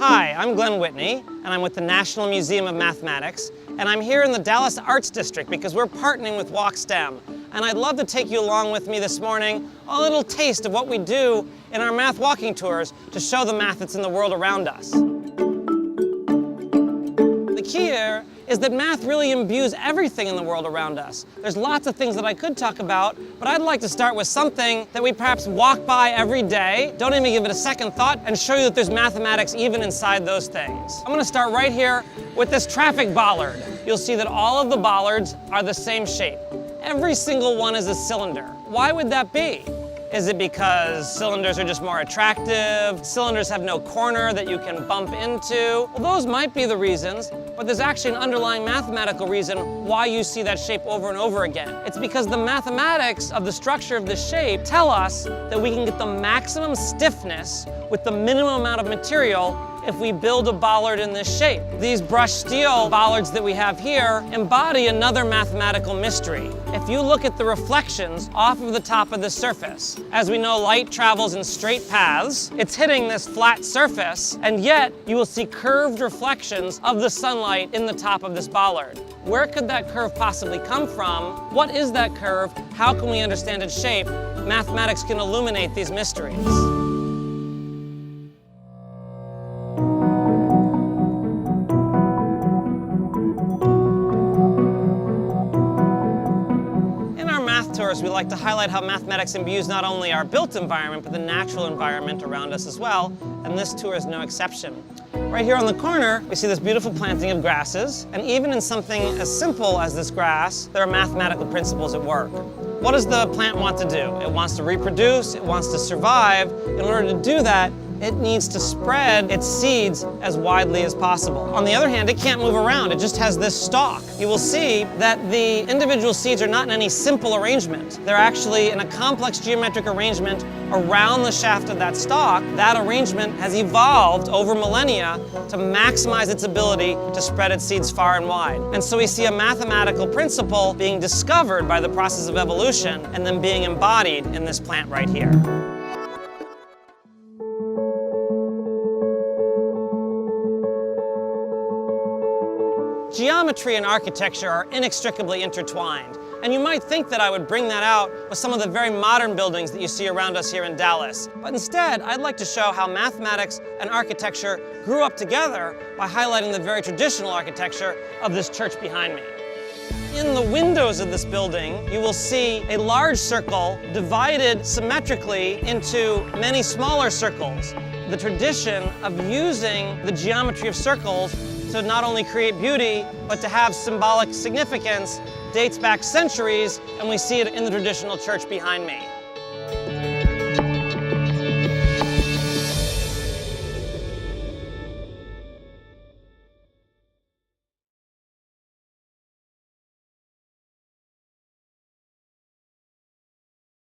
Hi, I'm Glenn Whitney, and I'm with the National Museum of Mathematics, and I'm here in the Dallas Arts District because we're partnering with WalkSTEM. And I'd love to take you along with me this morning, a little taste of what we do in our math walking tours to show the math that's in the world around us. The key here is that math really imbues everything in the world around us. There's lots of things that I could talk about, but I'd like to start with something that we perhaps walk by every day, don't even give it a second thought, and show you that there's mathematics even inside those things. I'm gonna start right here with this traffic bollard. You'll see that all of the bollards are the same shape. Every single one is a cylinder. Why would that be? Is it because cylinders are just more attractive? Cylinders have no corner that you can bump into? Well, those might be the reasons, but there's actually an underlying mathematical reason why you see that shape over and over again. It's because the mathematics of the structure of the shape tell us that we can get the maximum stiffness with the minimum amount of material if we build a bollard in this shape. These brushed steel bollards that we have here embody another mathematical mystery. If you look at the reflections off of the top of the surface, as we know, light travels in straight paths. It's hitting this flat surface, and yet you will see curved reflections of the sunlight in the top of this bollard. Where could that curve possibly come from? What is that curve? How can we understand its shape? Mathematics can illuminate these mysteries. We like to highlight how mathematics imbues not only our built environment, but the natural environment around us as well, and this tour is no exception. Right here on the corner, we see this beautiful planting of grasses, and even in something as simple as this grass, there are mathematical principles at work. What does the plant want to do? It wants to reproduce, it wants to survive. In order to do that, it needs to spread its seeds as widely as possible. On the other hand, it can't move around. It just has this stalk. You will see that the individual seeds are not in any simple arrangement. They're actually in a complex geometric arrangement around the shaft of that stalk. That arrangement has evolved over millennia to maximize its ability to spread its seeds far and wide. And so we see a mathematical principle being discovered by the process of evolution and then being embodied in this plant right here. Geometry and architecture are inextricably intertwined, and you might think that I would bring that out with some of the very modern buildings that you see around us here in Dallas. But instead, I'd like to show how mathematics and architecture grew up together by highlighting the very traditional architecture of this church behind me. In the windows of this building, you will see a large circle divided symmetrically into many smaller circles. The tradition of using the geometry of circles to not only create beauty, but to have symbolic significance dates back centuries, and we see it in the traditional church behind me.